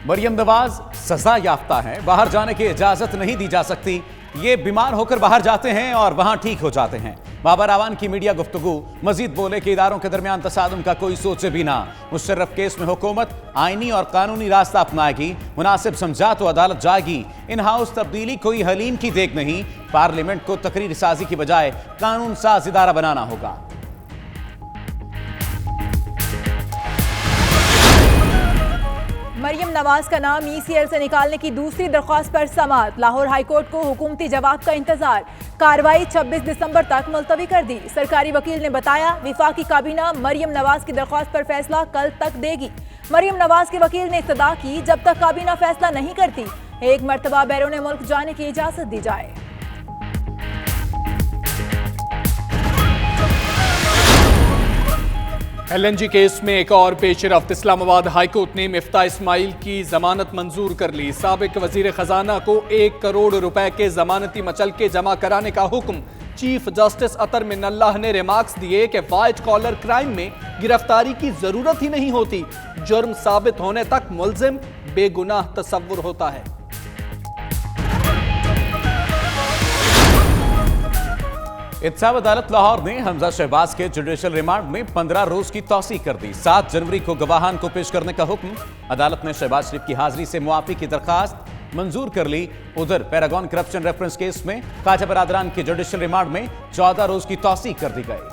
मरियम नवाज सजा याफ्ता हैं, बाहर जाने की इजाजत नहीं दी जा सकती। ये बीमार होकर बाहर जाते हैं और वहां ठीक हो जाते हैं। बाबर आवान की मीडिया गुफ्तगू। मजीद बोले कि इदारों के दरमियान तसादुम का कोई सोचे भी ना। मुशर्रफ केस में हुकूमत आईनी और कानूनी रास्ता अपनाएगी, मुनासिब समझा तो अदालत जाएगी। इन हाउस तब्दीली कोई हलीम की देख नहीं, पार्लियामेंट को तकरीर साजी की बजाय कानून साज इदारा बनाना होगा। मरियम नवाज का नाम ECL से निकालने की दूसरी दरख्वास्त पर समाअत। लाहौर हाईकोर्ट को हुकूमती जवाब का इंतजार। कार्रवाई 26 दिसंबर तक मुलतवी कर दी। सरकारी वकील ने बताया विफाकी काबीना मरियम नवाज की दरख्वास्त पर फैसला कल तक देगी। मरियम नवाज के वकील ने इस्तदा की जब तक काबीना फैसला नहीं करती एक मरतबा बैरून मुल्क जाने की इजाजत दी जाए। LNG केस में एक और पेशरफ्त। इस्लामाबाद हाईकोर्ट ने मिफ्ता इस्माइल की जमानत मंजूर कर ली। साबिक वजीर खजाना को 1 करोड़ रुपए के जमानती मचलके जमा कराने का हुक्म। चीफ जस्टिस अतर मिनल्लाह ने रिमार्क्स दिए कि व्हाइट कॉलर क्राइम में गिरफ्तारी की जरूरत ही नहीं होती, जुर्म साबित होने तक मुल्जिम बेगुनाह तस्वुर होता है। इंसाफ अदालत लाहौर ने हमजा शहबाज के जुडिशल रिमांड में 15 रोज की तौसीक कर दी। 7 जनवरी को गवाहान को पेश करने का हुक्म। अदालत ने शहबाज शरीफ की हाजिरी से मुआफी की दरखास्त मंजूर कर ली। उधर पैरागॉन करप्शन रेफरेंस केस में ख्वाजा बरादरान के जुडिशल रिमांड में 14 रोज की तौसीक कर दी गई।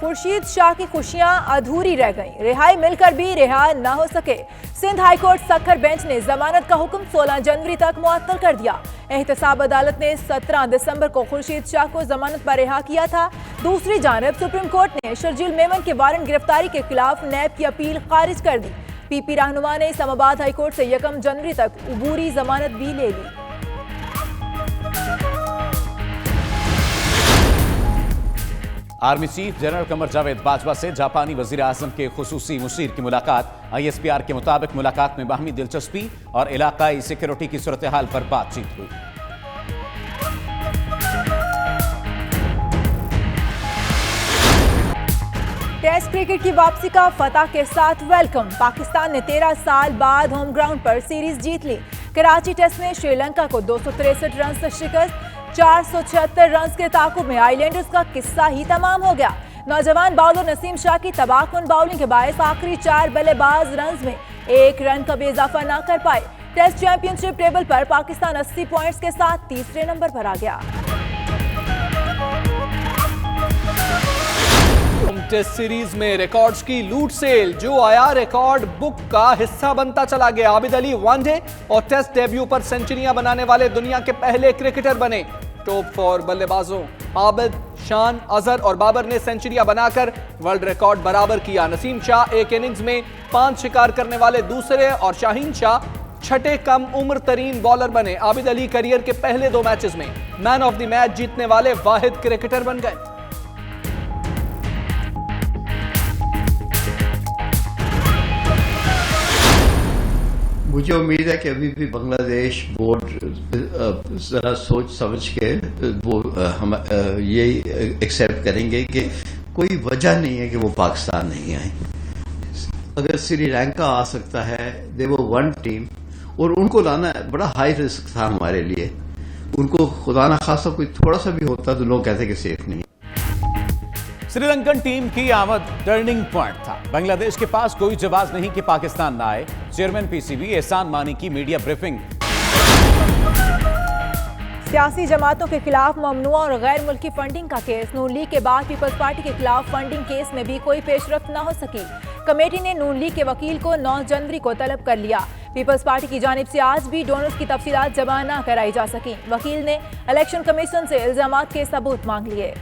खुर्शीद शाह की खुशियां अधूरी रह गईं। रिहाई मिलकर भी रिहा न हो सके। सिंध हाईकोर्ट सक्खर बेंच ने जमानत का हुक्म 16 जनवरी तक मुअत्तल कर दिया। एहतसाब अदालत ने 17 दिसंबर को खुर्शीद शाह को जमानत पर रिहा किया था। दूसरी जानब सुप्रीम कोर्ट ने शर्जील मेमन के वारंट गिरफ्तारी के खिलाफ नैब की अपील खारिज कर दी। PP रहनुमा ने इस्लामाबाद हाईकोर्ट से 1 जनवरी तक उबूरी जमानत भी ले ली। Army chief general Qamar Javed Bajwa से जापानी वजीर आजम के खुसूसी मुशीर की मुलाकात। ISPR के मुताबिक मुलाकात में बाहमी दिलचस्पी और इलाकाई सिक्योरिटी की सूरत हाल पर बातचीत हुई। टेस्ट क्रिकेट की वापसी का फतह के साथ वेलकम। पाकिस्तान ने 13 साल बाद होम ग्राउंड पर सीरीज जीत ली। कराची टेस्ट में श्रीलंका को 263 रन से शिकस्त। 476 रन के ताकुब में आइलैंडर्स का किस्सा ही तमाम हो गया। नौजवान बाउलर नसीम शाह की तबाहकुन बाउलिंग के बायस आखिरी 4 बल्लेबाज रन में 1 रन का भी इजाफा न कर पाए। टेस्ट चैंपियनशिप टेबल पर पाकिस्तान 80 पॉइंट्स के साथ तीसरे नंबर पर आ गया। टेस्ट सीरीज में रिकॉर्ड्स की लूट सेल, जो आया रिकॉर्ड बुक का हिस्सा बनता चला गया। आबिद अली वनडे और टेस्ट डेब्यू पर सेंचुरियां बनाने वाले दुनिया के पहले क्रिकेटर बने। टॉप 4 बल्लेबाजों आबिद, शान, अजहर और बाबर ने सेंचुरियां बनाकर वर्ल्ड रिकॉर्ड बराबर किया। नसीम शाह एक इनिंग्स में 5 शिकार करने वाले दूसरे और शाहीन शाह छठे कम उम्र तरीन बॉलर बने। आबिद अली करियर के पहले 2 मैचेस में मैन ऑफ द मैच जीतने वाले वाहिद क्रिकेटर बन गए। मुझे उम्मीद है कि अभी भी बांग्लादेश बोर्ड जरा सोच समझ के वो हम ये एक्सेप्ट करेंगे कि कोई वजह नहीं है कि वो पाकिस्तान नहीं आए। अगर श्रीलंका आ सकता है, दे वो 1 टीम, और उनको लाना बड़ा हाई रिस्क था हमारे लिए। उनको खुदा ना खासा कोई थोड़ा सा भी होता तो लोग कहते कि सेफ नहीं। श्रीलंकन टीम की आमद टर्निंग पॉइंट था। बांग्लादेश के पास कोई जवाब नहीं कि पाकिस्तान ना आए। चेयरमैन PCB एहसान मानी की मीडिया ब्रीफिंग। सियासी जमातों के खिलाफ ममनुआ और गैर मुल्की फंडिंग का केस। नून लीग के बाद पीपल्स पार्टी के खिलाफ फंडिंग केस में भी कोई पेशरफ्त न हो सकी। कमेटी ने नून लीग के वकील को 9 जनवरी को तलब कर लिया। पीपल्स पार्टी की जानिब से आज भी डोनर्स की तफसीलात जमा न कराई जा सकी। वकील ने इलेक्शन कमीशन से इल्जामात के सबूत मांग लिए।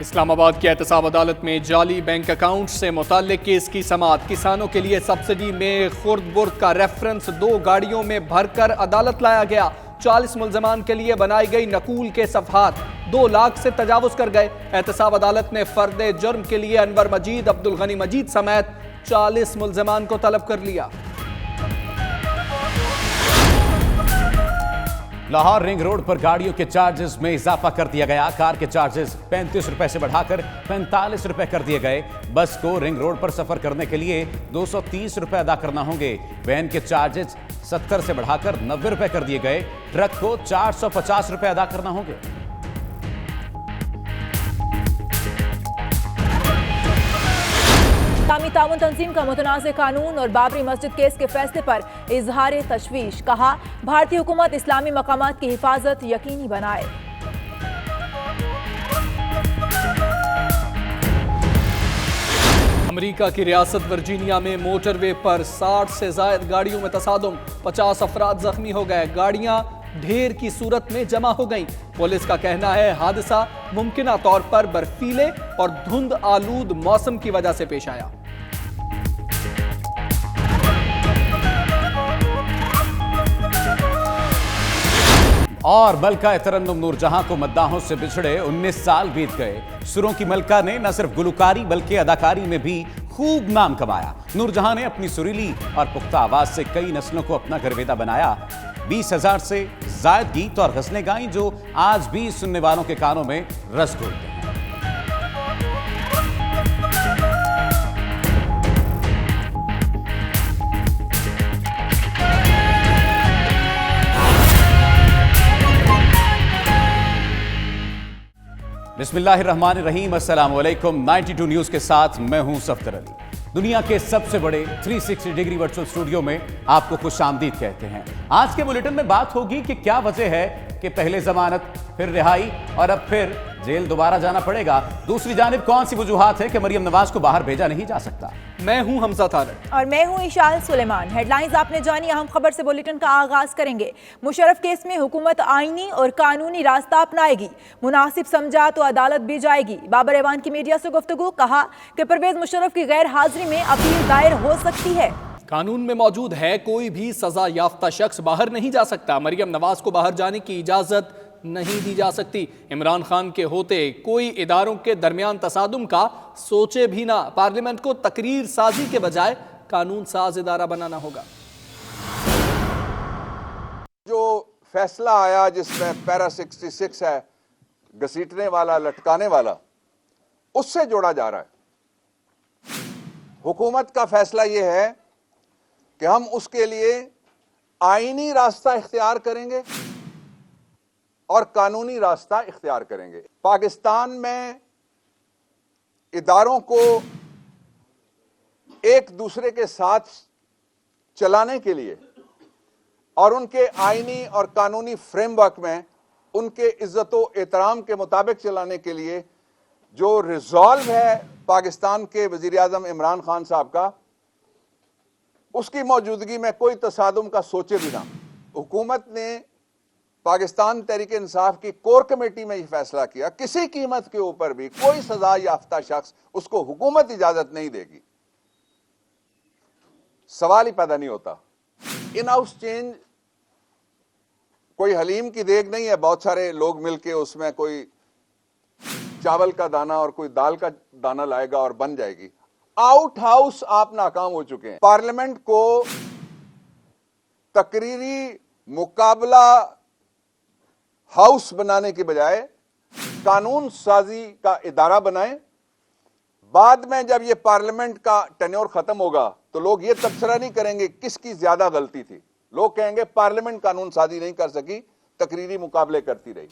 इस्लामाबाद की एहतसाब अदालत में जाली बैंक अकाउंट से मुताल्लिक केस की समाअत। किसानों के लिए सब्सिडी में खुर्द बुर्द का रेफरेंस 2 गाड़ियों में भरकर अदालत लाया गया। 40 मुल्जमान के लिए बनाई गई नकूल के सफहात 2 लाख से तजावुज कर गए। एहतसाब अदालत ने फर्द जुर्म के लिए अनवर मजीद, अब्दुल गनी मजीद समेत 40 मुल्जमान को तलब कर लिया। लाहौर रिंग रोड पर गाड़ियों के चार्जेस में इजाफा कर दिया गया। कार के चार्जेस 35 रुपए से बढ़ाकर 45 रुपए कर दिए गए। बस को रिंग रोड पर सफर करने के लिए 230 रुपए अदा करना होंगे। वैन के चार्जेस 70 से बढ़ाकर 90 रुपए कर दिए गए। ट्रक को 450 रुपए अदा करना होंगे। इस्लामी ताउन तंजीम का मुतनाज़ कानून और बाबरी मस्जिद केस के फैसले पर इजहार तशवीश। कहा, भारतीय हुकूमत इस्लामी मकामात की हिफाजत यकीनी बनाए। अमेरिका की रियासत वर्जीनिया में मोटरवे पर 60 से ज्यादा गाड़ियों में तसादुम, 50 अफराद जख्मी हो गए। गाड़ियां ढेर की सूरत में जमा हो गईं। पुलिस का कहना है हादसा मुमकिना तौर पर बर्फीले और धुंध आलूद मौसम की वजह से पेश आया। और मलका तरन्नुम नूरजहां को मद्दाहों से बिछड़े 19 साल बीत गए। सुरों की मलका ने न सिर्फ गुलकारी बल्कि अदाकारी में भी खूब नाम कमाया। नूरजहां ने अपनी सुरीली और पुख्ता आवाज से कई नस्लों को अपना गर्वेदा बनाया। 20,000 से जायद गीत और गजलें गाईं जो आज भी सुनने वालों के कानों में रस घोलते हैं। बिस्मिल्लाहिर्रहमानिर्रहीम, अस्सलाम वालेकुम। 92 न्यूज के साथ मैं हूं सफदर अली। दुनिया के सबसे बड़े 360 डिग्री वर्चुअल स्टूडियो में आपको खुशामदीद कहते हैं। आज के बुलेटिन में बात होगी कि क्या वजह है कि पहले जमानत, फिर रिहाई और अब फिर जेल दोबारा जाना पड़ेगा। दूसरी जानिब कौन सी वजूहात है कि मरियम नवाज को बाहर भेजा नहीं जा सकता। मैं हूं हमजा तारक और मैं हूं इशाल सुलेमान। हेडलाइंस आपने जानी, अहम खबर से बुलेटिन का आगाज करेंगे। मुशर्रफ केस में हुकूमत आईनी और कानूनी रास्ता अपनाएगी। मुनासिब समझा तो अदालत भी जाएगी। बाबर ऐवान की मीडिया से गुफ्तगू। कहा कि परवेज मुशर्रफ की गैर हाजिरी में अपील दायर हो सकती है। कानून में मौजूद है कोई भी सजा याफ्ता शख्स बाहर नहीं जा सकता। मरियम नवाज को बाहर जाने की इजाजत नहीं दी जा सकती। इमरान खान के होते कोई इदारों के दरमियान तसादुम का सोचे भी ना। पार्लियामेंट को तकरीर साजी के बजाय कानून साज इदारा बनाना होगा। जो फैसला आया जिसमें पैरा 66 है, घसीटने वाला, लटकाने वाला, उससे जोड़ा जा रहा है। हुकूमत का फैसला यह है कि हम उसके लिए आईनी रास्ता इख्तियार करेंगे और कानूनी रास्ता इख्तियार करेंगे। पाकिस्तान में इदारों को एक दूसरे के साथ चलाने के लिए और उनके आईनी और कानूनी फ्रेमवर्क में उनके इज्जतो एहतराम के मुताबिक चलाने के लिए जो रिजॉल्व है पाकिस्तान के वजीर आजम इमरान खान साहब का, उसकी मौजूदगी में कोई तसादुम का सोचे भी ना। हुकूमत ने पाकिस्तान तहरीक इंसाफ की कोर कमेटी में यह फैसला किया, किसी कीमत के ऊपर भी कोई सजा याफ्ता शख्स, उसको हुकूमत इजाजत नहीं देगी। सवाल ही पैदा नहीं होता। इन हाउस चेंज कोई हलीम की देग नहीं है, बहुत सारे लोग मिलके उसमें कोई चावल का दाना और कोई दाल का दाना लाएगा और बन जाएगी। आउट हाउस आप नाकाम हो चुके हैं। पार्लियामेंट को तकरीरी मुकाबला हाउस बनाने के बजाय कानून साजी का इदारा बनाएं। बाद में जब यह पार्लियामेंट का टेन्योर खत्म होगा तो लोग ये तबसरा नहीं करेंगे किसकी ज्यादा गलती थी। लोग कहेंगे पार्लियामेंट कानून साजी नहीं कर सकी, तकरीरी मुकाबले करती रही।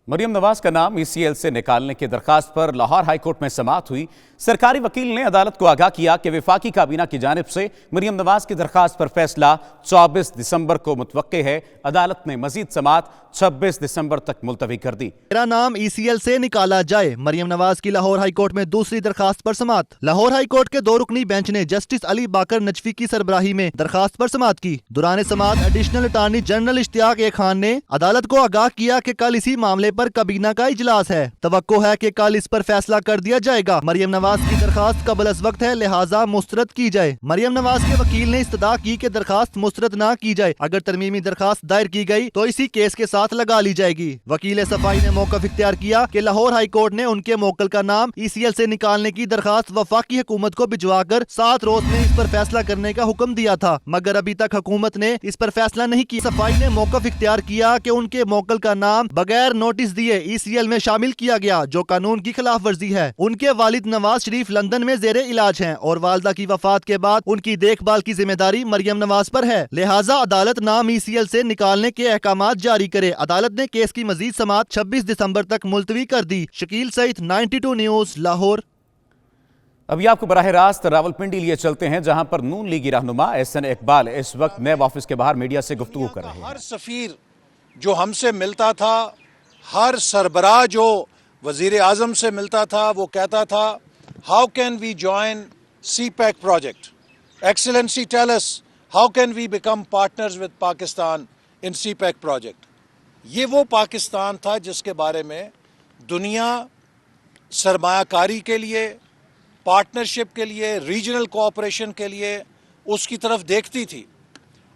मरियम नवाज का नाम ECL से निकालने की दरखास्त पर लाहौर हाईकोर्ट में समाअत हुई। सरकारी वकील ने अदालत को आगाह किया कि वफाकी काबीना की जानिब से मरियम नवाज की दरखास्त पर फैसला 24 दिसंबर को मुतवक्के है। अदालत ने मजीद समाअत 26 दिसंबर तक मुलतवी कर दी। मेरा नाम ECL से निकाला जाए, मरियम नवाज की लाहौर हाईकोर्ट में दूसरी दरखास्त पर समाअत। लाहौर हाईकोर्ट के 2 रुकनी बेंच ने जस्टिस अली बाकर नजफी की सरबराही में दरखास्त पर समाअत की। दौरान समाअत एडिशनल अटार्नी जनरल इश्तियाक ए खान ने अदालत को आगाह किया कि कल इसी मामले पर काबीना का इजलास है। तवक्को है कि कल इस पर फैसला कर दिया जाएगा। मरियम नवाज की दरखास्त कबल अज वक्त है, लिहाजा मुस्तरद की जाए। मरियम नवाज के वकील ने इस्तदा की कि दरखास्त मुस्तरद ना की जाए। अगर तरमीमी दरखास्त दायर की गई तो इसी केस के साथ लगा ली जाएगी। वकील सफाई ने मौक़िफ़ इख्तियार किया कि लाहौर हाई कोर्ट ने उनके मोक्कल का नाम ECL से निकालने की दरखास्त वफाकी हुकूमत को भिजवाकर 7 रोज में इस पर फैसला करने का हुक्म दिया था, मगर अभी तक हुकूमत ने इस पर फैसला नहीं किया। सफाई ने मौक़िफ़ इख्तियार किया कि उनके मोक्कल का नाम बगैर नोटिस दिए ECL में शामिल किया गया, जो कानून की खिलाफ वर्जी है। उनके वालिद नवाज शरीफ लंदन में जेरे इलाज हैं और वालदा की वफात के बाद उनकी देखभाल की जिम्मेदारी मरियम नवाज पर है, लिहाजा अदालत नाम ECL से निकालने के अहकामात जारी करे। अदालत ने केस की मजीद समाअत 26 दिसंबर तक मुलतवी कर दी। शकील सईद, 92 न्यूज, लाहौर। अभी आपको बराह रास्त रावलपिंडी लिए चलते हैं, जहां पर नून लीगी रहनुमा एहसन इकबाल इस वक्त नैब ऑफिस के बाहर मीडिया से गुफ्तगू कर रहे हैं। हर सफीर जो हमसे मिलता था, हर सरबराह जो वजीर आजम से मिलता था, वो कहता था how can we join CPEC project, excellency tell us how can we become partners with Pakistan in CPEC project. ये वो पाकिस्तान था जिसके बारे में दुनिया सरमायाकारी के लिए, पार्टनरशिप के लिए, रीजनल कोऑपरेशन के लिए उसकी तरफ देखती थी।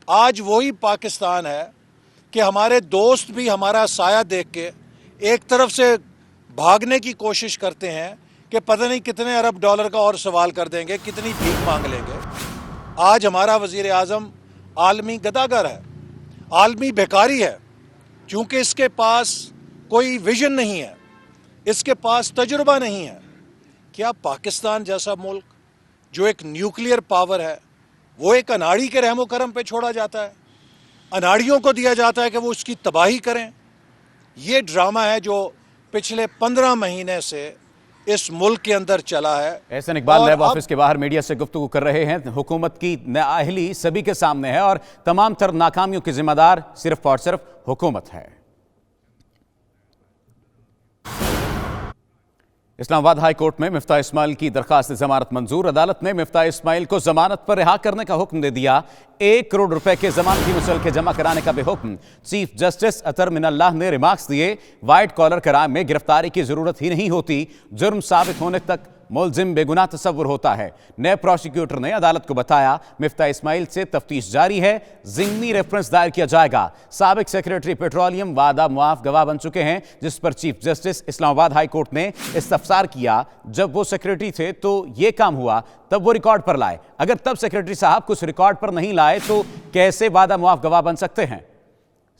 आज वही पाकिस्तान है कि हमारे दोस्त भी हमारा साया देख के एक तरफ से भागने की कोशिश करते हैं कि पता नहीं कितने अरब डॉलर का और सवाल कर देंगे, कितनी भीख मांग लेंगे। आज हमारा वजीर आजम आलमी गदागर है, आलमी बेकारी है, क्योंकि इसके पास कोई विजन नहीं है, इसके पास तजुर्बा नहीं है। क्या पाकिस्तान जैसा मुल्क जो एक न्यूक्लियर पावर है, वो एक अनाड़ी के रहमो करम पे छोड़ा जाता है, अनाड़ियों को दिया जाता है कि वो उसकी तबाही करें? ये ड्रामा है जो पिछले 15 महीने से इस मुल्क के अंदर चला है। एहसन इकबाल नैब ऑफिस के बाहर मीडिया से गुफ्तगू कर रहे हैं। हुकूमत की नाअहली सभी के सामने है और तमाम तर नाकामियों की जिम्मेदार सिर्फ और सिर्फ हुकूमत है। इस्लामाबाद हाई कोर्ट में मिफ्ता इस्माइल की दरखास्त जमानत मंजूर। अदालत ने मिफ्ता इस्माइल को जमानत पर रिहा करने का हुक्म दे दिया। 1 करोड़ रुपए के जमानती मुचलके जमा कराने का भी हुक्म। चीफ जस्टिस अतर मिनल्लाह ने रिमार्क्स दिए, व्हाइट कॉलर क्राइम में गिरफ्तारी की जरूरत ही नहीं होती, जुर्म साबित होने तक मुलजिम बेगुनाह तस्वुर होता है। नए प्रोसिक्यूटर ने अदालत को बताया मिफ्ता इस्माइल से तफ्तीश जारी है, ज़िम्नी रेफरेंस दायर किया जाएगा। साबिक सेक्रेटरी पेट्रोलियम वादा मुआफ गवाह बन चुके हैं, जिस पर chief justice Islamabad high court ने इस्तफसार किया। जब वो सेक्रेटरी थे तो ये काम हुआ, तब वो रिकॉर्ड पर लाए। अगर तब सेक्रेटरी साहब कुछ रिकॉर्ड पर नहीं लाए तो कैसे वादा मुआफ गवाह बन सकते हैं?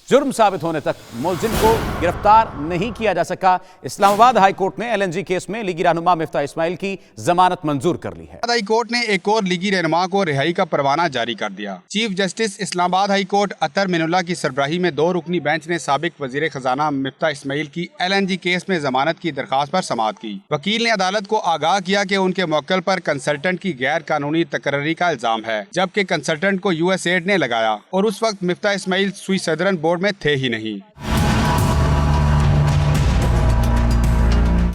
जुर्म साबित होने तक मुलजिम को गिरफ्तार नहीं किया जा सका। इस्लामाबाद हाई कोर्ट ने LNG केस में लीगी रहनुमा मिफ्ता इस्माइल की जमानत मंजूर कर ली है। हाई कोर्ट ने एक और लीगी रहनुमा को रिहाई का परवाना जारी कर दिया। Chief justice Islamabad high court Athar Minallah की सरबराही में 2 रुकनी बेंच ने साबिक वजीर खजाना मिफ्ता इस्माइल की LNG केस में जमानत की दरखास्त पर समाअत की। वकील ने अदालत को आगाह किया कि उनके मौक्कल पर कंसल्टेंट की गैर कानूनी तकर्री का इल्जाम है, जबकि कंसल्टेंट को USAID ने लगाया और उस वक्त मिफ्ता इस्माइल सुई सदरन बोर्ड में थे ही नहीं।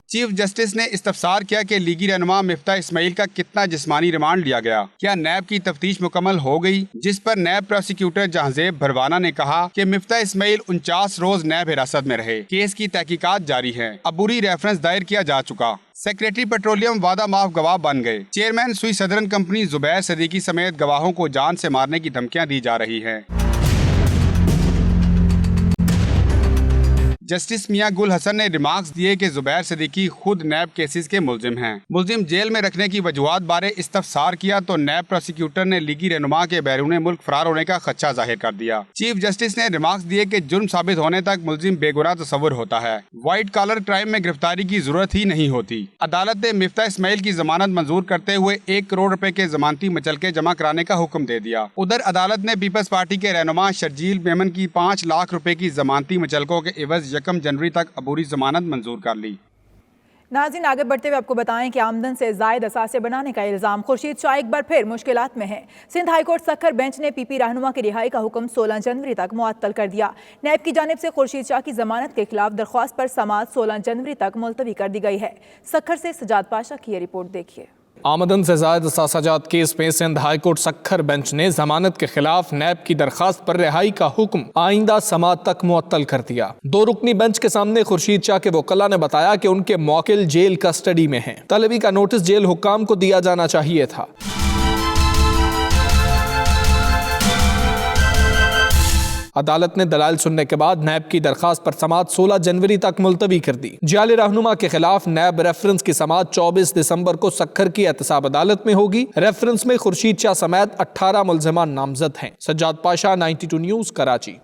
चीफ जस्टिस ने इस्तफसार किया कि लीगी रहनुमा मिफ्ता इस्माइल का कितना जिस्मानी रिमांड लिया गया, क्या नैब की तफ्तीश मुकम्मल हो गई, जिस पर नैब प्रोसिक्यूटर जहांजेब भरवाना ने कहा कि मिफ्ता इस्माइल 49 रोज नैब हिरासत में रहे। केस की तहकीकात जारी है, अबूरी रेफरेंस दायर किया जा चुका। सेक्रेटरी पेट्रोलियम वादा माफ गवाह बन गए। चेयरमैन सुई सदरन कंपनी जुबैर सदीकी समेत गवाहों को जान से मारने की धमकियां दी जा रही हैं। जस्टिस मियां गुल हसन ने रिमार्क्स दिए कि जुबैर सदीकी खुद नैब केसेस के मुलजिम हैं। मुलजिम जेल में रखने की वजूहात बारे इस्तफसार किया तो नैब प्रोसिक्यूटर ने लीगी रहनुमा के बैरून मुल्क फरार होने का खदशा जाहिर कर दिया। चीफ जस्टिस ने रिमार्क्स दिए कि जुर्म साबित होने तक मुलजिम बेगुनाह तस्वुर होता है, व्हाइट कॉलर क्राइम में गिरफ्तारी की जरूरत ही नहीं होती। अदालत ने मिफ्ता इस्माइल की जमानत मंजूर करते हुए 1 करोड़ रुपए के जमानती मुचलके जमा कराने का हुक्म दे दिया। उधर अदालत ने पीपल्स पार्टी के रहनुमा शर्जील मेमन की 5 लाख रुपए की जमानती मुचलकों के एवज 1 जनवरी तक अबूरी जमानत मंजूर कर ली। नाज़रीन, आगे बढ़ते हुए आपको बताएं कि आमदन से जायद असासे बनाने का इल्जाम खुर्शीद शाह एक बार फिर मुश्किलात में है। सिंध हाईकोर्ट सक्खर बेंच ने PP रहनुमा की रिहाई का हुक्म 16 जनवरी तक मुअत्तल कर दिया। नैब की जानिब से खुर्शीद शाह की जमानत के खिलाफ दरख्वास्त पर समाअत 16 जनवरी तक मुलतवी कर दी गई है। सक्खर से सजाद पाशा की ये रिपोर्ट देखिए। आमदन से ज़ायद असासाजात केस में सिंध हाईकोर्ट सक्खर बेंच ने जमानत के खिलाफ नैब की दरखास्त पर रिहाई का हुक्म आइंदा समाअत तक मुअत्तल कर दिया। 2 रुकनी बेंच के सामने खुर्शीद शाह के वकला ने बताया कि उनके मौकिल जेल कस्टडी में हैं। तलबी का नोटिस जेल हुक्काम को दिया जाना चाहिए था। अदालत ने दलाल सुनने के बाद नैब की दरखास्त पर समाअत 16 जनवरी तक मुलतवी कर दी। जाली रहनुमा के खिलाफ नैब रेफरेंस की समाअत 24 दिसंबर को सक्खर की एहतसाब अदालत में होगी। रेफरेंस में खुर्शीद शाह समेत 18 मुलजमान नामजद हैं। सज्जाद पाशा, 92 न्यूज, कराची।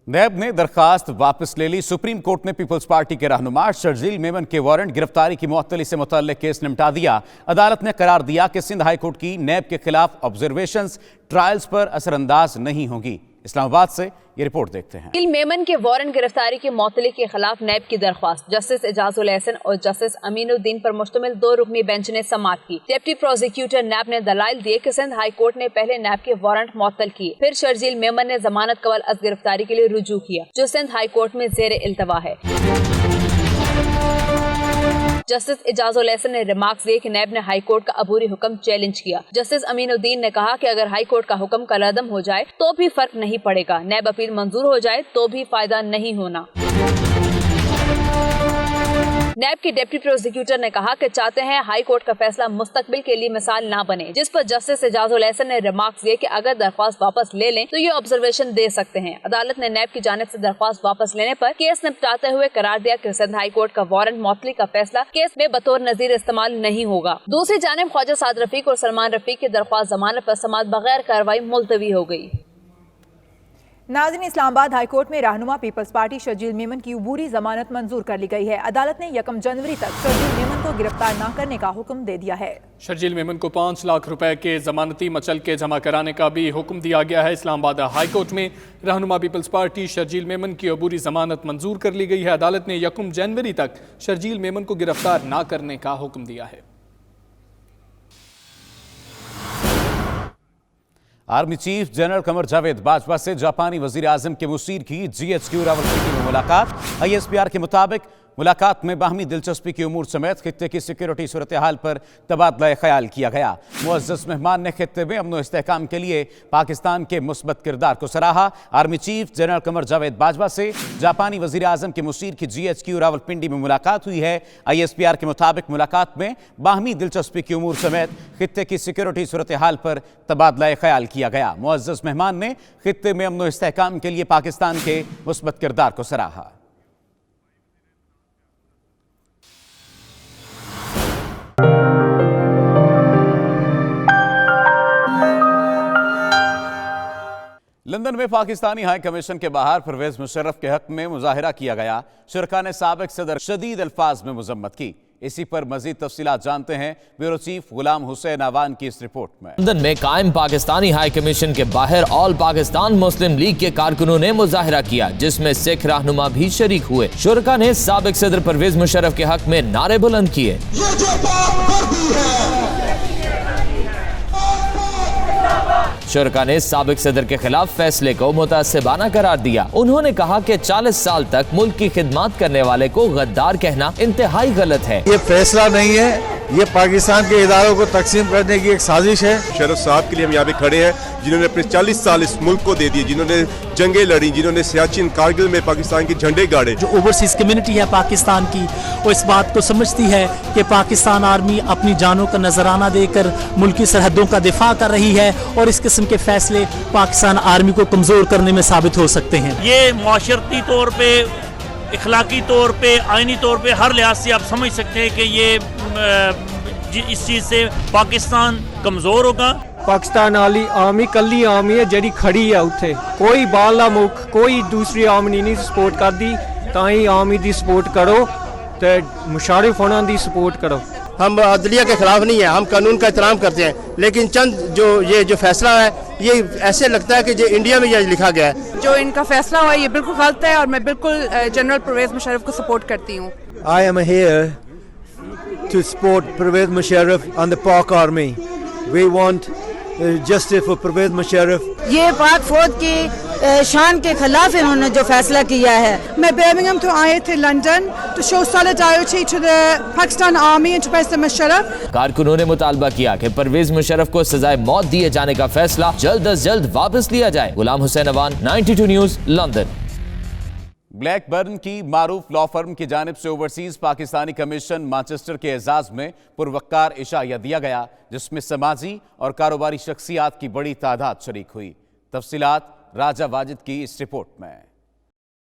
नैब ने दरखास्त वापस ले ली। सुप्रीम कोर्ट ने पीपल्स पार्टी के रहनुमा शर्जील मेमन के वारंट गिरफ्तारी की मुअत्तली से मुतल्लिक केस निपटा दिया। अदालत ने करार दिया कि सिंध हाईकोर्ट की नैब के खिलाफ ऑब्जर्वेशंस ट्रायल्स पर असरअंदाज नहीं होंगी। इस्लामाबाद से ये रिपोर्ट देखते हैं। शर्जील मेमन के वारंट गिरफ्तारी की मुअत्तली के खिलाफ नैब की दरख्वास्त जस्टिस एजाजुल एहसन और जस्टिस अमीनुद्दीन पर मुश्तमिल 2 रुकनी बेंच ने समाअत की। डिप्टी प्रोसिक्यूटर नैब ने दलाइल दिए कि सिंध हाई कोर्ट ने पहले नैब के वारंट मुअत्तल किए, फिर शर्जील मेमन ने जमानत कबल अज गिरफ्तारी के लिए रुजू किया, जो सिंध हाई कोर्ट में जेर इल्तवा है। जस्टिस एजाजुल एहसन ने रिमार्क्स दिए कि नैब ने हाई कोर्ट का अबूरी हुक्म चैलेंज किया। जस्टिस अमीनुद्दीन ने कहा कि अगर हाई कोर्ट का हुक्म कलअदम हो जाए तो भी फर्क नहीं पड़ेगा, नैब अपील मंजूर हो जाए तो भी फायदा नहीं होना। नैब के डिप्टी प्रोसिक्यूटर ने कहा कि चाहते हैं हाई कोर्ट का फैसला मुस्तकबिल के लिए मिसाल ना बने, जिस पर जस्टिस एजाजुल एहसन ने रिमार्क्स दिए कि अगर दरख्वास्त वापस ले लें तो ये ऑब्जर्वेशन दे सकते हैं। अदालत ने नैब की जानिब से दरख्वास्त वापस लेने पर केस निपटाते हुए करार दिया कि सिंध हाई कोर्ट का वारंट मुअत्तली का फैसला केस में बतौर नजीर इस्तेमाल नहीं होगा। दूसरी जानिब ख्वाजा साद रफीक और सलमान रफीक की दरख्वास्त जमानत पर समाअत बगैर कार्रवाई मुलतवी हो गई। नाज़रीन, इस्लामाबाद हाई कोर्ट में रहनुमा पीपल्स पार्टी शर्जील मेमन की अबूरी जमानत मंजूर कर ली गई है। अदालत ने 1 जनवरी तक शर्जील मेमन को गिरफ्तार न करने का हुक्म दे दिया है। शर्जील मेमन को 5 लाख रुपए के जमानती मचल के जमा कराने का भी हुक्म दिया गया है। इस्लामाबाद हाई कोर्ट में रहनुमा पीपल्स पार्टी शर्जील मेमन की अबूरी जमानत मंजूर कर ली गई है। अदालत ने 1 जनवरी तक शर्जील मेमन को गिरफ्तार न करने का हुक्म दिया है। Army chief general Qamar Javed Bajwa से जापानी वजीर आजम के मुशीर की GHQ रावलपिंडी में मुलाकात। ISPR के मुताबिक मुलाकात में बाहमी दिलचस्पी की उमूर समेत खित्ते की सिक्योरिटी सूरत हाल पर तबादला ख्याल किया गया। मुअज़्ज़ज़ मेहमान ने खित्ते में अमन व इस्तेहकाम के लिए पाकिस्तान के मुस्बत किरदार को सराहा। Army chief general Qamar Javed Bajwa से जापानी वजीर आजम के मुशीर की GHQ रावलपिंडी में मुलाकात हुई है। ISPR के मुताबिक मुलाकात में बाहमी दिलचस्पी की उमूर समेत खित्ते की सिक्योरिटी सूरत हाल पर तबादला ख्याल किया गया। मुअज़्ज़ज़ मेहमान ने खित्ते में अमन व इस्तेहकाम के लिए पाकिस्तान के मुस्बत किरदार को सराहा। लंदन में पाकिस्तानी हाई कमीशन के बाहर परवेज मुशर्रफ के हक में मुजाहिरा किया गया। शुरका ने साबिक सदर शदीद अल्फाज में मजम्मत की। इसी पर मजीद तफसीलात जानते हैं ब्यूरो चीफ गुलाम हुसैन आवान की इस रिपोर्ट में। लंदन में कायम पाकिस्तानी हाई कमीशन के बाहर ऑल पाकिस्तान मुस्लिम लीग के कारकुनों ने मुजाहिरा किया, जिसमें सिख रहनुमा भी शरीक हुए। शुरका ने साबिक सदर परवेज मुशर्रफ के हक में नारे बुलंद किए। शुरका ने साबिक सदर के खिलाफ फैसले को मुतासिबाना करार दिया। उन्होंने कहा कि 40 साल तक मुल्क की खिदमत करने वाले को गद्दार कहना इंतहाई गलत है। ये फैसला नहीं है, ये पाकिस्तान के इदारों को तकसीम करने की एक साजिश है। शरफ साहब के लिए हम यहाँ पे खड़े हैं, जिन्होंने अपने 40 साल इस मुल्क को दे दिए, जिन्होंने जंगें लड़ी, जिन्होंने सियाचिन कारगिल में पाकिस्तान के झंडे गाड़े। जो ओवरसीज कम्युनिटी है पाकिस्तान की, वो इस बात को समझती है कि पाकिस्तान आर्मी अपनी जानों का नजराना देकर मुल्की सरहदों का दिफा कर रही है और इस किस्म के फैसले पाकिस्तान आर्मी को कमजोर करने में साबित हो सकते हैं। ये माशरती तौर पे, इखलाकी तौर पे, आइनी तौर पे, हर लिहाज से आप समझ सकते हैं कि ये इस चीज से पाकिस्तान कमजोर होगा। पाकिस्तान आर्मी कली आर्मी है जड़ी खड़ी है उत्थे, कोई बाला मुख कोई दूसरी आर्मी नहीं सपोर्ट कर दी, ताई आर्मी दी सपोर्ट करो ते मुशर्रफ होना दी सपोर्ट करो। हम अदलिया के खिलाफ नहीं है, हम कानून का एहतराम करते हैं, लेकिन चंद जो फैसला है ये ऐसे लगता है कि जो इंडिया में ये लिखा गया है। जो इनका फैसला हुआ है ये बिल्कुल गलत है और मैं बिल्कुल जनरल परवेज मुशर्रफ को सपोर्ट करती हूँ। I am here to support Pervez Musharraf and the Pak Army. We want justice for Pervez Musharraf. ये पाक फौज की शान के खिलाफ इन्होंने जो फैसला किया है। मैं बर्मिंघम तो आए थे London to show solidarity to the Pakistan Army and to President Musharraf। कारकुनों ने मुतालबा किया कि परवेज मुशर्रफ को सजाए मौत दिए जाने का फैसला जल्द अज जल्द वापस लिया जाए। Ghulam Hussain Awan, 92 news, London. Blackburn की मारूफ लॉ फर्म की जानिब से ओवरसीज पाकिस्तानी कमीशन मैनचेस्टर के एजाज में पुरवक्कार इशाया दिया गया, जिसमें समाजी और कारोबारी शख्सियात की बड़ी तादाद शरीक हुई। तफसीलात राजा वाजिद की इस रिपोर्ट में।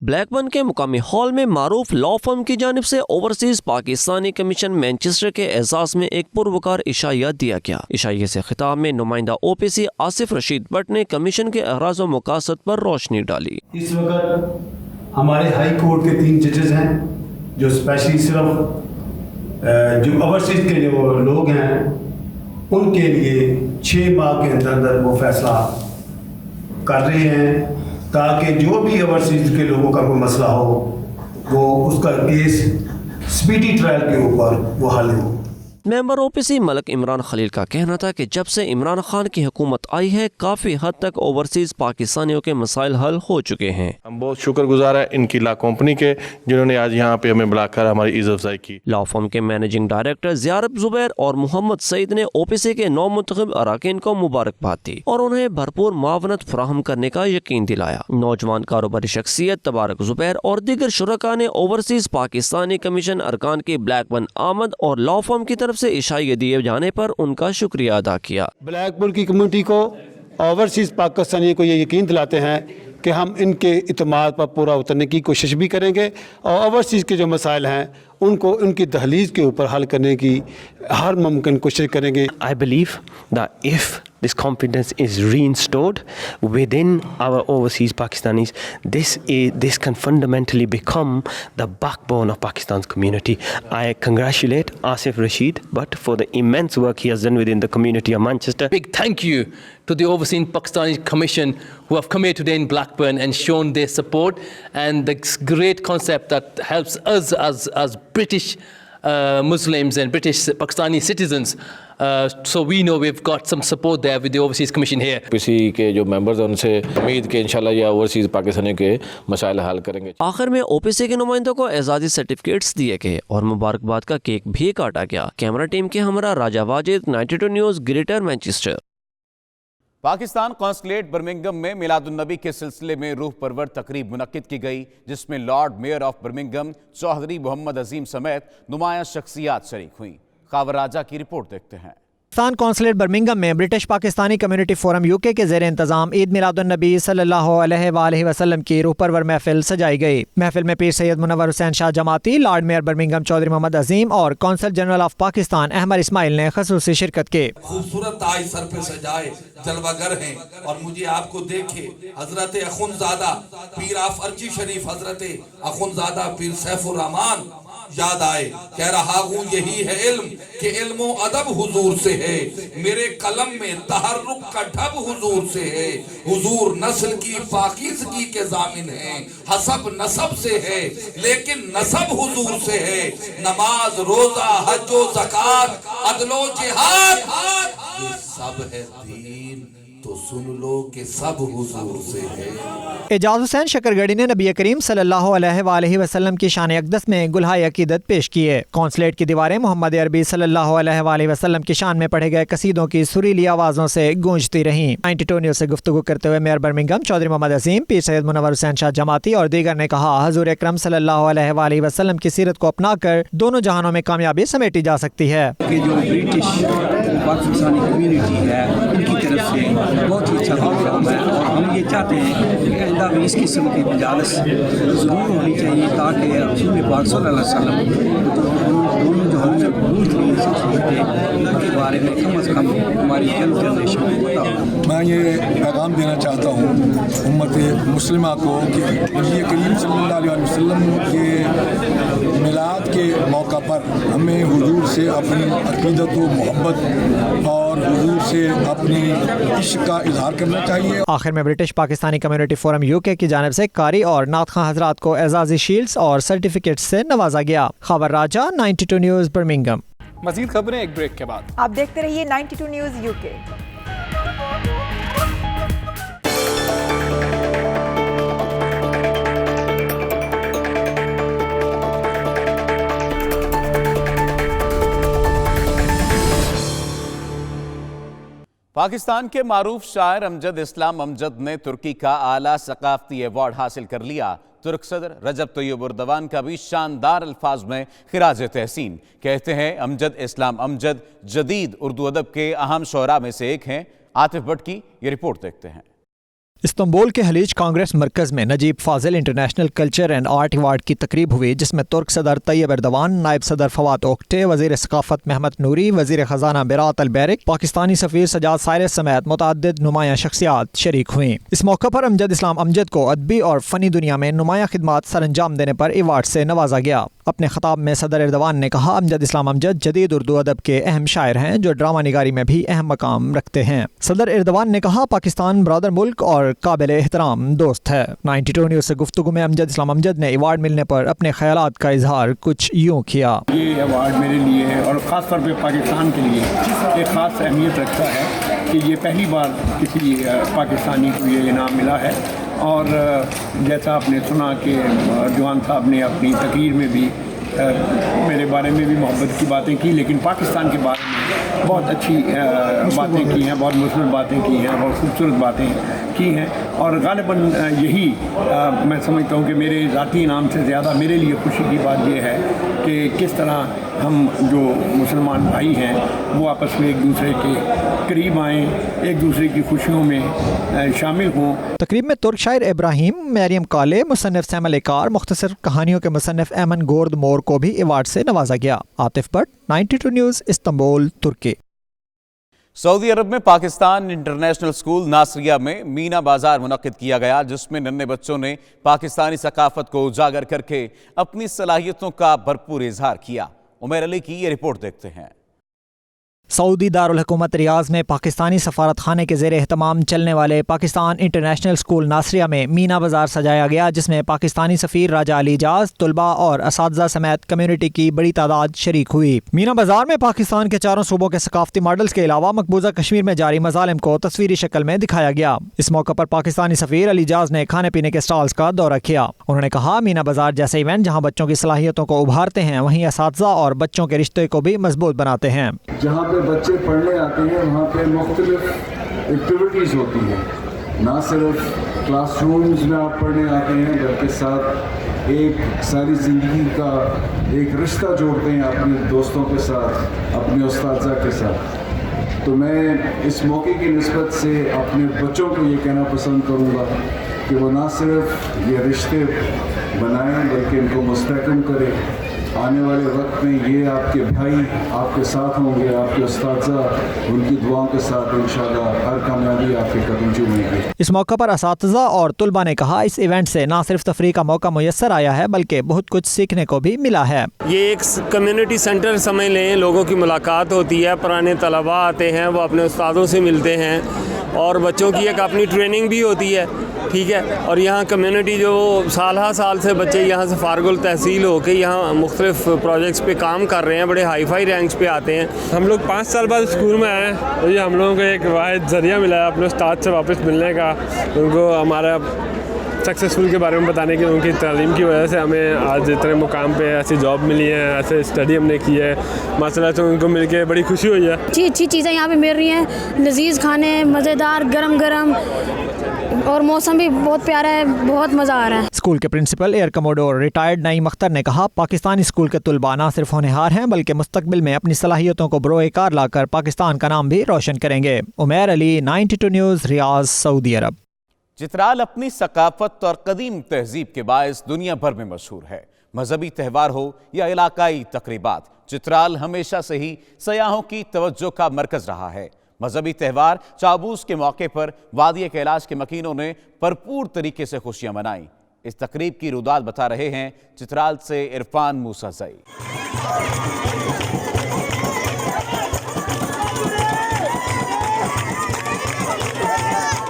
ब्लैकबर्न के मुकामी हॉल में मारूफ लॉ फर्म की जानिब से ओवरसीज पाकिस्तानी कमीशन मैनचेस्टर के एजाज में एक पुरवकार इशाया दिया गया। इशाये से खिताब में नुमाइंदा ओपीसी आसिफ रशीद भट्ट ने कमीशन के अहराज व मकासद पर रोशनी डाली। इस वक्त हमारे हाई कोर्ट के 3 जजेस हैं जो स्पेशली सिर्फ जो ओवरसीज के जो लोग हैं उनके लिए 6 माह के अंदर वो फैसला कर रहे हैं, ताकि जो भी ओवरसीज के लोगों का कोई मसला हो वो उसका केस स्पीडी ट्रायल के ऊपर वो हल हो। मेंबर ओपीसी मलक इमरान खलील का कहना था कि जब से इमरान खान की हुकूमत आई है काफ़ी हद तक ओवरसीज पाकिस्तानियों के मसाइल हल हो चुके हैं। हम बहुत शुक्रगुजार हैं इनकी लॉ कंपनी के, जिन्होंने आज यहाँ पे हमें बुलाकर हमारी इज्जत अफजाई की। लॉ फर्म के मैनेजिंग डायरेक्टर ज़ियारब जुबैर और मोहम्मद सईद ने ओपीसी के नौ मुंतखब अराकीन को मुबारकबाद दी और उन्हें भरपूर मुआवनत फराहम करने का यकीन दिलाया। नौजवान कारोबारी शख्सियत तबारक जुबैर और दीगर शुरका ने ओवरसीज पाकिस्तानी कमीशन अरकान की ब्लैकबर्न आमद और लॉ फर्म की से इशारे दिए जाने पर उनका शुक्रिया अदा किया। ब्लैकबर्न की कम्युनिटी को ओवरसीज पाकिस्तानी को ये यकीन दिलाते हैं कि हम इनके इत्मीनान पर पूरा उतरने की कोशिश भी करेंगे और ओवरसीज के जो मसाइल हैं उनको उनकी दहलीज के ऊपर हल करने की हर मुमकिन कोशिश करेंगे। I believe that if this confidence is reinstored within our overseas Pakistanis, this can fundamentally become the backbone of Pakistan's community. I congratulate Asif Rashid Bhatt for the immense work he has done within the community of Manchester. Big thank you to the Overseas Pakistani Commission who have come here today in Blackburn and shown their support and this great concept that helps us as British Muslims and British Pakistani citizens. So we know we've got some support there with the Overseas Commission here. किसी के जो members हैं उनसे उम्मीद के इंशाल्लाह ये overseas Pakistani के मसाइल हल करेंगे। आखिर में ओपीसी के नुमाइंदों को एजाजी सर्टिफिकेट्स दिए गए और मुबारकबाद का केक भी काटा गया। कैमरा टीम के हमरा Raja Wajid, 92 news, Greater Manchester. Pakistan consulate Birmingham में मिलादुन्नबी के सिलसिले में रूह परवर तकरीब मुनक्किद की गई, जिसमें lord mayor of Birmingham Chaudhry Mohammad Azeem समेत नुमाया शख्सियात शरीक हुई। खावर राजा की रिपोर्ट देखते हैं। पाकिस्तान कॉन्सुलेट बर्मिंघम में British Pakistani community forum UK के ज़ेर इंतजाम ईद मिलादुन्नबी सल्लल्लाहु अलैहि वसल्लम की रूह परवर महफिल सजाई गई। महफिल में पीर Syed Munawwar Hussain Shah Jamati, lord mayor Birmingham Chaudhry Mohammad Azeem और consul general of Pakistan Ahmed Ismail ने खसूसी शिरकत की। खूबसूरत ताज सर पे सजाए जलवागर हैं और मुझे आपको देखे हजरत अखुनजादा पीर आफ अर्ची शरीफ हजरत अखुनजादा पीर सैफुर रहमान याद आए। कह रहा हूँ यही है इल्म कि इल्मो अदब हुजूर से है, मेरे कलम में तहर्रुक का ढब हुजूर से है। हुजूर नस्ल की पाकीज़गी के जामिन हैं, हसब नसब से है लेकिन नसब हुजूर से है। नमाज रोजा हज व ज़कात अदलो जिहाद ये सब है दीन, तो सुन लो कि सब हुजूर से है। एजाज हुसैन शकरगढ़ी ने नबी करीम सल्लल्लाहु अलैहि वसल्लम की शान अक़दस में गुलहाए अकीदत पेश किए। कौंसलेट की दीवारें मोहम्मद अरबी सल्लल्लाहु अलैहि वसल्लम की शान में पढ़े गए कसीदों की सुरीली आवाज़ों से गूंजती रहीं। 92 न्यूज़ से गुफ्तगू करते हुए मेयर बर्मिंघम चौधरी मोहम्मद अजीम, पीर सैयद मुनव्वर हुसैन शाह जमाती और दीगर ने कहा, हजूर अकरम सल्लल्लाहु अलैहि वसल्लम की सीरत को अपना कर दोनों जहानों में कामयाबी समेटी जा सकती है। जो ब्रिटिश पाकिस्तानी कम्युनिटी है उनकी तरफ से बहुत ही अच्छा प्रोग्राम है और हम ये चाहते हैं कि आइंदा भी इस किस्म की मजालिस ज़रूर होनी चाहिए ताकि रसूल पाक सल्लल्लाहु अलैहि वसल्लम दोनों जो हमने भूल थी उनके बारे में कम से कम हमारी यंग जनरेशन को पता हो। मैं ये पैगाम देना चाहता हूँ उम्मत मुस्लिमा को कि नबी करीम सल्लल्लाहु अलैहि वसल्लम के मिलाद के मौका पर हमें हुजूर से अपनी अकीदत व मोहब्बत और हुजूर से अपनी इश्क का इजहार करना चाहिए। आखिर में British Pakistani community forum UK की जानिब से कारी और नात खां हजरात को एजाजी शील्ड्स और सर्टिफिकेट से नवाजा गया। खबर राजा, 92 न्यूज़ बर्मिंघम। मजीद खबरें एक ब्रेक के बाद। आप देखते रहिए 92 न्यूज़ यूके। पाकिस्तान के मारूफ शायर अमजद इस्लाम अमजद ने तुर्की का आला सकाफती अवार्ड हासिल कर लिया। तुर्क सदर रजब तय्यब एर्दोगान का भी शानदार अल्फाज में खिराज तहसीन। कहते हैं अमजद इस्लाम अमजद जदीद उर्दू अदब के अहम शोरा में से एक हैं। आतिफ भट्ट की ये रिपोर्ट देखते हैं। इस्तांबुल के हलीज कांग्रेस मरकज़ में Najeeb Fazil international culture and art award की तकरीब हुई, जिसमें तुर्क सदर तय्यब एर्दोगान, नायब सदर फवाद ओक्टे, वज़ीर सकाफत महमद नूरी, वज़ीर ख़जाना बिरात अल-बैरिक, पाकिस्तानी सफ़ीर सजाद साइरस समेत मुतअद्दिद नुमाया शख्सियात शरीक हुई। इस मौका पर अमजद इस्लाम अमजद को अदबी और फ़नी दुनिया में नुमाया खिदमात सर अंजाम देने पर अवार्ड से नवाजा गया। अपने खिताब में सदर एर्दोगान ने कहा, अमजद इस्लाम अमजद जदीद उर्दू अदब के अहम शायर हैं जो ड्रामा निगारी में भी अहम मकाम रखते हैं। सदर एर्दोगान ने कहा, पाकिस्तान ब्रदर मुल्क और काबिल एहतराम दोस्त है। 92 न्यूज़ से गुफ्तगू में अमजद इस्लाम अमजद ने अवार्ड मिलने पर अपने ख्यालात का इजहार कुछ यूँ किया। ये अवार्ड मेरे लिए है और ख़ास तौर पे पाकिस्तान के लिए एक ख़ास अहमियत रखता है कि ये पहली बार किसी पाकिस्तानी को ये इनाम मिला है। और जैसा आपने सुना कि जवान साहब ने अपनी तकरीर में भी मेरे बारे में भी मोहब्बत की बातें की, लेकिन पाकिस्तान के बारे में बहुत अच्छी बातें की हैं, बहुत मुस्लिम बातें की हैं, बहुत खूबसूरत बातें की हैं। और गालिबन यही मैं समझता हूँ कि मेरे ज़ाती इनाम से ज़्यादा मेरे लिए खुशी की बात यह है कि किस तरह हम जो मुसलमान भाई हैं वो आपस में एक दूसरे के करीब आएँ, एक दूसरे की खुशियों में शामिल हों। तकरीब में तुर्क शायर इब्राहिम, मरियम काले, मुसन्निफ सैमल एकार, मुख्तसर कहानियों के मुसन्निफ एमन गोर्द मोर को भी अवार्ड से नवाजा गया। आतिफ भट्ट, 92 न्यूज़, इस्तांबुल, तुर्की। सऊदी अरब में पाकिस्तान इंटरनेशनल स्कूल नासरिया में मीना बाजार मुनक्किद किया गया, जिसमें नन्हे बच्चों ने पाकिस्तानी सकाफत को उजागर करके अपनी सलाहियतों का भरपूर इजहार किया। उमर अली की ये रिपोर्ट देखते हैं। सऊदी दारुल हुकूमत रियाज में पाकिस्तानी सफारत खाने के ज़ेर एहतमाम चलने वाले पाकिस्तान इंटरनेशनल स्कूल नासरिया में मीना बाजार सजाया गया, जिसमें पाकिस्तानी सफ़ीर राजा अली इजाज़, तुलबा और असातिज़ा समेत कम्युनिटी की बड़ी तादाद शरीक हुई। मीना बाजार में पाकिस्तान के चारों सूबों के सकाफती मॉडल्स के अलावा मकबूजा कश्मीर में जारी मज़ालिम को तस्वीरी शक्ल में दिखाया गया। इस मौके पर पाकिस्तानी सफ़ीर अली इजाज़ ने खाने पीने के स्टॉल्स का दौरा किया। उन्होंने कहा, मीना बाजार जैसे इवेंट जहाँ बच्चों की सलाहियतों को उभारते हैं, वहीं असातिज़ा और बच्चों के रिश्ते को भी मजबूत बनाते हैं। जहाँ पे बच्चे पढ़ने आते हैं वहाँ पे मुख्तलिफ एक्टिविटीज़ होती हैं, ना सिर्फ क्लासरूम्स में आप पढ़ने आते हैं, बल्कि साथ एक सारी ज़िंदगी का एक रिश्ता जोड़ते हैं अपने दोस्तों के साथ, अपने उस्ताज़ा के साथ। तो मैं इस मौके की निस्बत से अपने बच्चों को ये कहना पसंद करूँगा कि वो ना सिर्फ ये रिश्ते बनाएं बल्कि इनको मुस्तहकम करें। आने वाले वक्त में ये आपके भाई आपके साथ होंगे, आपके उस्ताज़ा उनकी दुआओं के साथ इंशाअल्लाह हर कामयाबी आपके कदम चूमेगी। इस मौका पर असातिज़ा और तुलबा ने कहा, इस इवेंट से न सिर्फ तफरीह का मौका मुयस्सर आया है बल्कि बहुत कुछ सीखने को भी मिला है। ये एक कम्युनिटी सेंटर समझ लें, लोगों की मुलाकात होती है, पुराने तलबा आते हैं, वो अपने उस्तादों से मिलते हैं और बच्चों की एक अपनी ट्रेनिंग भी होती है, ठीक है। और यहाँ कम्युनिटी जो साल से बच्चे यहाँ से फारगुल तहसील होकर यहाँ मुख्तलिफ प्रोजेक्ट्स पे काम कर रहे हैं, बड़े हाई फाई रैंक्स पे आते हैं। हम लोग 5 साल बाद स्कूल में आए हैं, तो ये हम लोगों को एक वाहिद ज़रिया मिला है अपने उस्ताद से वापस मिलने का, उनको हमारा सक्सेसफुल के बारे में बताने की। उनकी तालीम की वजह से हमें आज इतने मुकाम पे ऐसी जॉब मिली है, ऐसे स्टडी हमने की है, माशाल्लाह से उनको मिल के बड़ी खुशी हुई है। अच्छी चीज़ें यहाँ पे मिल रही हैं, लजीज खाने, मज़ेदार गरम गरम, और मौसम भी बहुत प्यारा है, बहुत मज़ा आ रहा है। स्कूल के principal air commodore retired Naeem Akhtar ने कहा, पाकिस्तानी स्कूल के तुलबा न सिर्फ होनहार हैं बल्कि मुस्तकबिल में अपनी सलाहियतों को बरोए कार लाकर पाकिस्तान का नाम भी रोशन करेंगे। उमर अली, 92 न्यूज़, रियाज, सऊदी अरब। चित्राल अपनी सकाफत और कदीम तहजीब के बायस दुनिया भर में मशहूर है। मजहबी त्यौहार हो या इलाकाई तकरीबात, चित्राल हमेशा से ही सयाहों की तवज्जो का मरकज रहा है। मजहबी त्यौहार चाबूस के मौके पर वादी कैलाश के मकीनों ने भरपूर तरीके से खुशियां मनाई। इस तकरीब की रुदात बता रहे हैं चित्राल से इरफान मूसाज़ई।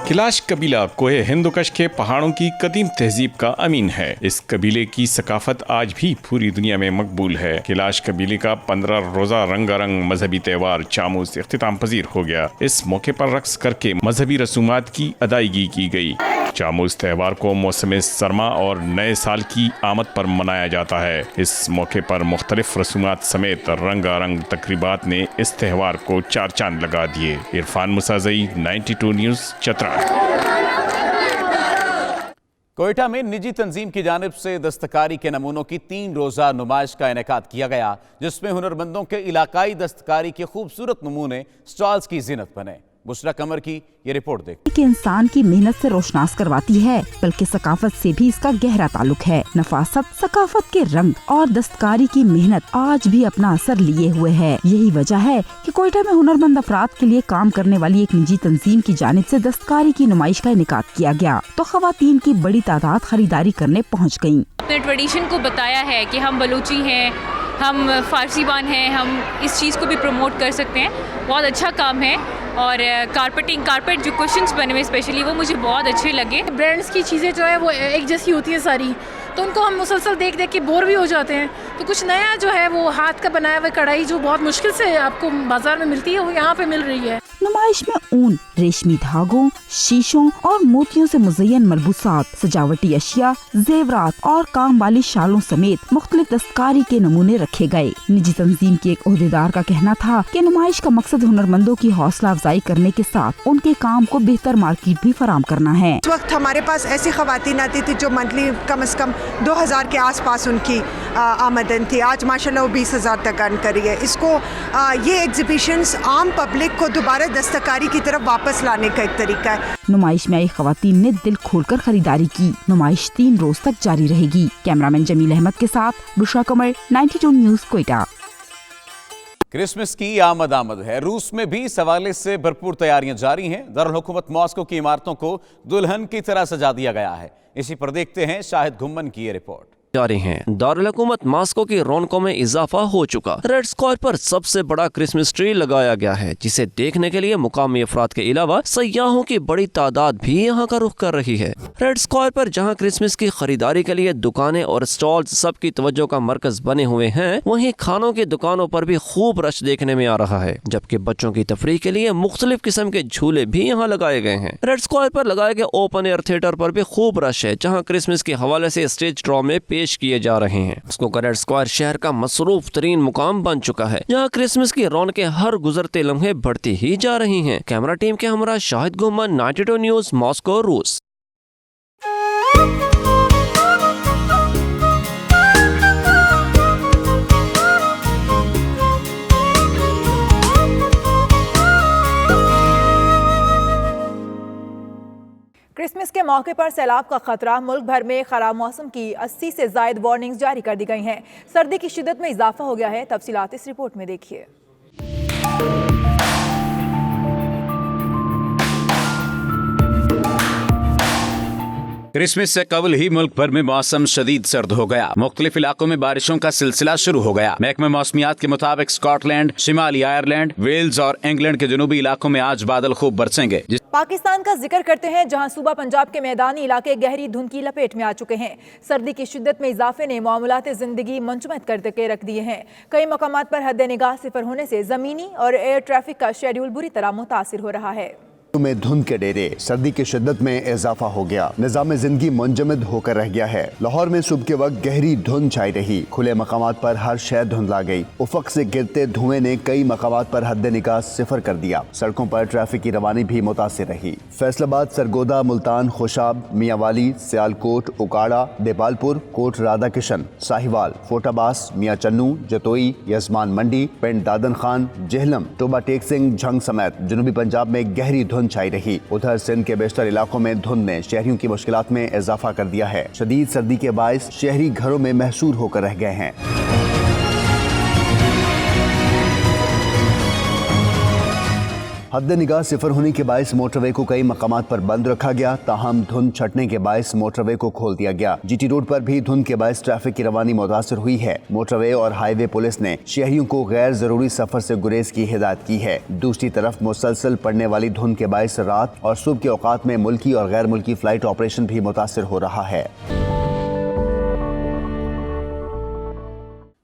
किलाश कबीला कोहे हिंदुकश के पहाड़ों की कदीम तहजीब का अमीन है। इस कबीले की सकाफत आज भी पूरी दुनिया में मकबूल है। किलाश कबीले का 15 रोजा रंगारंग मजहबी त्यौहार चामूस इख्तिताम पजीर हो गया। इस मौके पर रक्स करके मजहबी रसूमात की अदायगी की गई। चामूस त्यौहार को मौसम सरमा और नए साल की आमद पर मनाया जाता है। इस मौके पर मुख्तलिफ रसूमात समेत रंगारंग तकरीबात ने इस त्यौहार को चार चांद लगा दिए। इरफान मुसाज़ई, 92 न्यूज़, चतरा। कोयटा में निजी तंजीम की जानिब से दस्तकारी के नमूनों की 3 रोज़ा नुमाइश का इनेकाद किया गया, जिसमें हुनरमंदों के इलाकाई दस्तकारी के खूबसूरत नमूने स्टॉल्स की जीनत बने। बुशरा कमर की ये रिपोर्ट देख। कि इंसान की मेहनत से रोशनास करवाती है, बल्कि सकाफत से भी इसका गहरा ताल्लुक है। नफासत, सकाफत के रंग और दस्तकारी की मेहनत आज भी अपना असर लिए हुए है। यही वजह है कि कोयटा में हुनरमंद अफराद के लिए काम करने वाली एक निजी तंजीम की जानिब से दस्तकारी की नुमाइश का इनेकाद किया गया, तो खवातीन की बड़ी तादाद खरीदारी करने पहुँच गयी। अपने ट्रेडिशन को बताया है कि हम बलूची हैं, हम फारसीबान हैं, हम इस चीज़ को भी प्रमोट कर सकते हैं। बहुत अच्छा काम है। और कारपेट जो क्वेश्चंस बने हुए स्पेशली वो मुझे बहुत अच्छे लगे। ब्रांड्स की चीज़ें जो है वो एक जैसी होती है सारी, तो उनको हम मुसलसल देख देख के बोर भी हो जाते हैं। तो कुछ नया जो है वो हाथ का बनाया हुआ कढ़ाई जो बहुत मुश्किल से आपको बाजार में मिलती है वो यहाँ पे मिल रही है। नुमाइश में ऊन, रेशमी धागों, शीशों और मोतियों से मुज़य्यन मलबूसात, सजावटी अशिया, जेवरात और काम वाली शालों समेत मुख्तलिफ दस्तकारी के नमूने रखे गए। निजी तंजीम के एक ओहदेदार का कहना था कि नुमाइश का मकसद हुनरमंदों की हौसला अफजाई करने के साथ उनके काम को बेहतर मार्केट भी फराम करना है। इस वक्त हमारे पास ऐसी खवातीन आती थी जो मंथली कम से कम 2000 के आसपास उनकी आमदन थी। आज माशाल्लाह वो 20,000 तक अर्न करी है। इसको ये एग्जीबिशंस आम पब्लिक को दोबारा दस्तकारी की तरफ वापस लाने का एक तरीका है। नुमाइश में आई खवातीन ने दिल खोलकर खरीदारी की। नुमाइश 3 रोज तक जारी रहेगी। कैमरामैन जमील अहमद के साथ बुशरा कमर, 92 न्यूज़, कोयटा। क्रिसमस की आमद है। रूस में भी इस हवाले से भरपूर तैयारियां जारी हैं। दारुल हुकूमत मॉस्को की इमारतों को दुल्हन की तरह सजा दिया गया है। इसी पर देखते हैं शाहिद घुम्मन की ये रिपोर्ट। जारी हैं। दारुल हुकूमत मॉस्को की रौनकों में इजाफा हो चुका। रेड स्क्वायर पर सबसे बड़ा क्रिसमस ट्री लगाया गया है, जिसे देखने के लिए मुकामी अफराद के अलावा सयाहों की बड़ी तादाद भी यहाँ का रुख कर रही है। रेड स्क्वायर पर जहाँ क्रिसमस की खरीदारी के लिए दुकानें और स्टॉल्स सबकी तवज्जो का मरकज बने हुए हैं, वहीं खानों की दुकानों पर भी खूब रश देखने में आ रहा है, जबकि बच्चों की तफरीह के लिए मुख्तलिफ किस्म के झूले भी यहाँ लगाए गए हैं। रेड स्क्वायर पर लगाए गए ओपन एयर थिएटर पर भी खूब रश है, जहाँ क्रिसमस के हवाले से स्टेज ड्रामे पेश किए जा रहे हैं। उसको रेड स्क्वायर शहर का मसरूफ तरीन मुकाम बन चुका है, जहाँ क्रिसमस की रौनकें हर गुजरते लम्हे बढ़ती ही जा रही हैं। कैमरा टीम के हमरा शाहिद गुम्मन, 92 न्यूज़, मॉस्को, रूस। क्रिसमस के मौके पर सैलाब का खतरा। मुल्क भर में खराब मौसम की 80 से जायद वार्निंग्स जारी कर दी गई हैं। सर्दी की शिद्दत में इजाफा हो गया है। तफसीलात इस रिपोर्ट में देखिए। क्रिसमस से कबल ही मुल्क भर में मौसम शदीद सर्द हो गया। मुख्तलिफ इलाकों में बारिशों का सिलसिला शुरू हो गया। महकमा मौसमियात के मुताबिक स्कॉटलैंड, शिमाली आयरलैंड, वेल्स और इंग्लैंड के जनूबी इलाकों में आज बादल खूब बरसेंगे। पाकिस्तान का जिक्र करते हैं, जहां सूबा पंजाब के मैदानी इलाके गहरी धुंध की लपेट में आ चुके हैं। सर्दी की शिद्दत में इजाफे ने मामूलात जिंदगी मुंजमद करके रख दिए हैं। कई मकामात पर हद निगाह सिफर होने से जमीनी और एयर ट्रैफिक का शेड्यूल बुरी तरह मुतासिर हो रहा है। में धुंध के डेरे, सर्दी की शिद्दत में इजाफा हो गया। निज़ाम जिंदगी मुंजमद होकर रह गया है। लाहौर में सुबह के वक्त गहरी धुंध छाई रही। खुले मकामात पर हर शय धुंधला गई। उफक से गिरते धुएं ने कई मकामात पर हद निगाह सिफर कर दिया। सड़कों पर ट्रैफिक की रवानी भी मुतासिर रही। फैसलाबाद, सरगोदा, मुल्तान, खुशाब, मियांवाली, सियालकोट, उकाड़ा, देपालपुर, कोट राधा किशन, साहिवाल, फोटाबास, मियां चन्नू, जतोई, यजमान मंडी, पिंड दादन खान, जेहलम, टोबा टेक सिंह, झंग समेत जनूबी पंजाब में गहरी धुंध छाई रही। उधर सिंध के बेशतर इलाकों में धुंध ने शहरियों की मुश्किलात में इजाफा कर दिया है। शदीद सर्दी के बायस शहरी घरों में महसूर होकर रह गए हैं। हद निगाह सिफर होने के बायस मोटरवे को कई मकामात पर बंद रखा गया। ताहम धुंध छटने के बायस मोटरवे को खोल दिया गया। जीटी रोड पर भी धुंध के बायस ट्रैफिक की रवानी मुतासिर हुई है। मोटरवे और हाईवे पुलिस ने शहरियों को गैर जरूरी सफर से गुरेज की हिदायत की है। दूसरी तरफ मुसलसल पड़ने वाली धुंध के बायस रात और सुबह के औकात में मुल्की और गैर मुल्की फ्लाइट ऑपरेशन भी मुतासिर हो रहा है।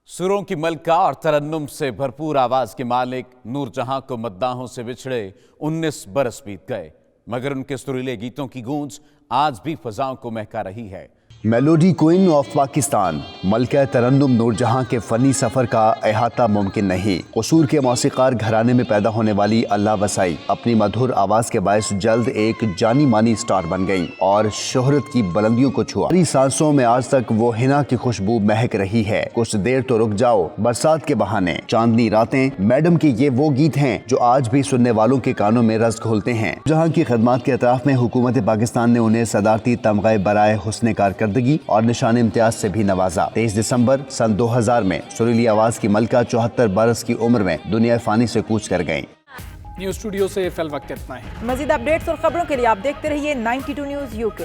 सुरों की मलका और तरन्नुम से भरपूर आवाज के मालिक नूरजहां को मद्दाहों से बिछड़े 19 बरस बीत गए, मगर उनके सुरीले गीतों की गूंज आज भी फजाओं को महका रही है। मेलोडी क्वीन ऑफ पाकिस्तान मलका तरन्नुम नूरजहां के फनी सफर का अहाता मुमकिन नहीं। कसूर के मौसीकार घराने में पैदा होने वाली अल्लाह वसाई अपनी मधुर आवाज के बायस जल्द एक जानी मानी स्टार बन गईं और शोहरत की बुलंदियों को छुआ। हमारी सांसों में आज तक वो हिना की खुशबू महक रही है। कुछ देर तो रुक जाओ, बरसात के बहाने, चांदनी रातें, मैडम के ये वो गीत हैं जो आज भी सुनने वालों के कानों में रस घोलते हैं। जहां की खदमात के अतराफ में हुकूमत पाकिस्तान ने उन्हें सदारती तमग़े बराए हुस्न कारकर्दगी और निशान इम्तियाज से भी नवाजा। 23 दिसंबर सन 2000 में सुरीली आवाज की मलका 74 बरस की उम्र में दुनिया फानी से कूच कर गयी। न्यूज स्टूडियो से फिल वक्त इतना ही। मजीद अपडेट्स और खबरों के लिए आप देखते रहिए 92 न्यूज़ UK।